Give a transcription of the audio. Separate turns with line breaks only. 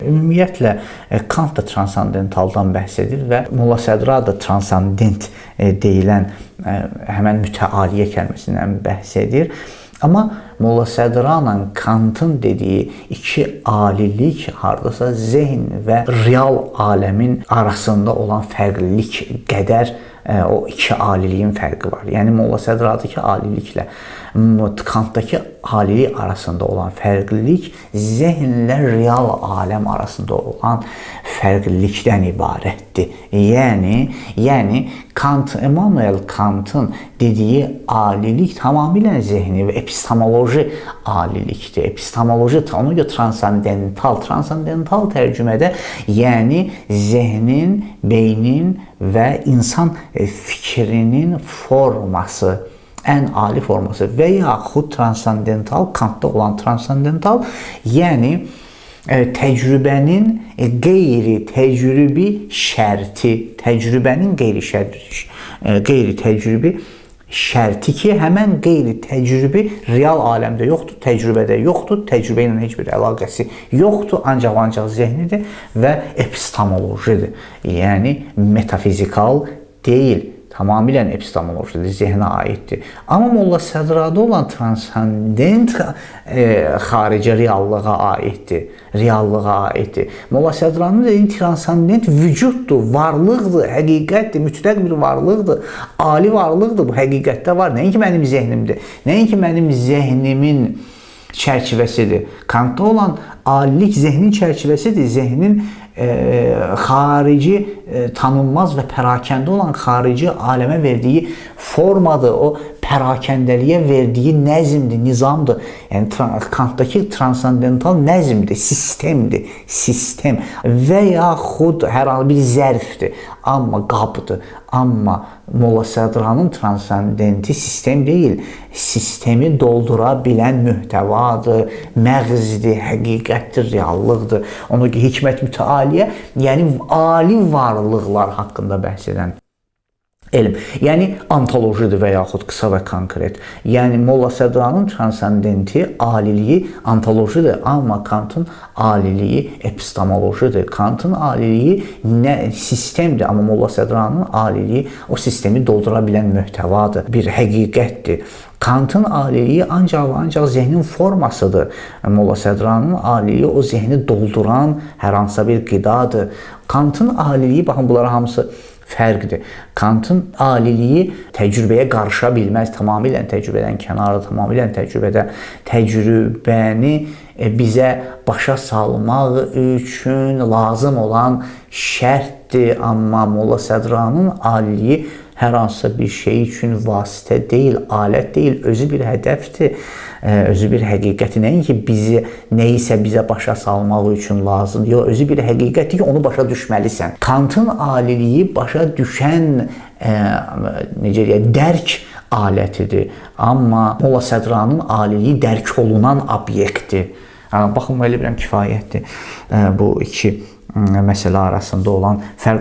ümumiyyətlə Kant da transandentaldan bəhs edir və Molla Sədra da transandent deyilən həmən mütəaliyə kəlməsindən bəhs edir. Amma Molla Sədra ilə Kantın dediyi iki alilik hardasa zehn və real aləmin arasında olan fərqlilik qədər o iki aliliyin fərqi var. Yəni Molla Sədradakı aliliklə Kantdakı alilik arasında olan fərqlilik zehnlə real aləm arasında olan fərqlilikdən ibarətdir. Yəni Immanuel Kantın dediyi alilik tamamilə zehni və epistemoloji alilikdir. Epistemoloji, ona görə transandental tərcümədə, yəni zehnin, beynin və insan fikrinin forması, ən ali forması və yaxud transandental, Kantda olan transandental, yəni təcrübənin qeyri-təcrübi şərti, təcrübənin qeyri-təcrübi şərti ki, həmən qeyri-təcrübi real aləmdə yoxdur, təcrübədə yoxdur, təcrübə ilə heç bir əlaqəsi yoxdur, ancaq zehnidir və epistemolojidir. Yəni metafizikal deyil, tamamilə epistemolojidir, zehnə aiddir. Amma Molla Sədrada olan transandent xarici reallığa aiddir. Molla Sədranın dediyi transandent vücuddur, varlıqdır, həqiqətdir, mütləq bir varlıqdır, ali varlıqdır, bu həqiqətdə var. Nəinki mənim zehnimdir, nəinki mənim zehnimin çərçivəsidir. Kantda olan alilik zehnin çərçivəsidir, zehnin xarici, tanınmaz və pərakəndə olan xarici aləmə verdiyi formadır, o pərakəndəliyə verdiyi nəzmdir, nizamdır. Yəni Kantdakı transandental nəzmdir, sistem və yaxud hər hansı bir zərfdir, amma qabdır. Amma Molla Sədranın transandenti sistem deyil, sistemi doldura bilən mühtəvadır, məğzdir, həqiqətdir, reallıqdır. Ona görə hikmət mütəaliyə, yəni ali varlıqlar haqqında bəhs edən elm. Yəni ontolojidir və yaxud qısa və konkret. Yəni Molla Sədranın transandenti, aliliyi ontolojidir, amma Kantın aliliyi epistemolojidir. Kantın aliliyi sistemdir, amma Molla Sədranın aliliyi o sistemi doldura bilən mühtəvadır, bir həqiqətdir. Kantın aliliyi ancaq zehnin formasıdır. Molla Sədranın aliliyi o zehni dolduran hər hansısa bir qidadır. Kantın aliliyi, baxın bunlara hamısı fərqdir. Kantın aliliyi təcrübəyə qarışa bilməz, tamamilə təcrübədən kənarda, tamamilə təcrübəni bizə başa salmaq üçün lazım olan şərtdir. Amma Molla Sədranın aliliyi hər hansısa bir şey üçün vasitə deyil, alət deyil, özü bir hədəfdir, özü bir həqiqəti. Nəinki nəyisə bizə başa salmaq üçün lazımdır. Yox, özü bir həqiqətdir ki, onu başa düşməlisən. Kantın aliliyi başa düşən, dərk alətidir. Amma Molla Sədranın aliliyi dərk olunan obyektdir. Baxın, elə biləm kifayətdir bu iki məsələ arasında olan fərq.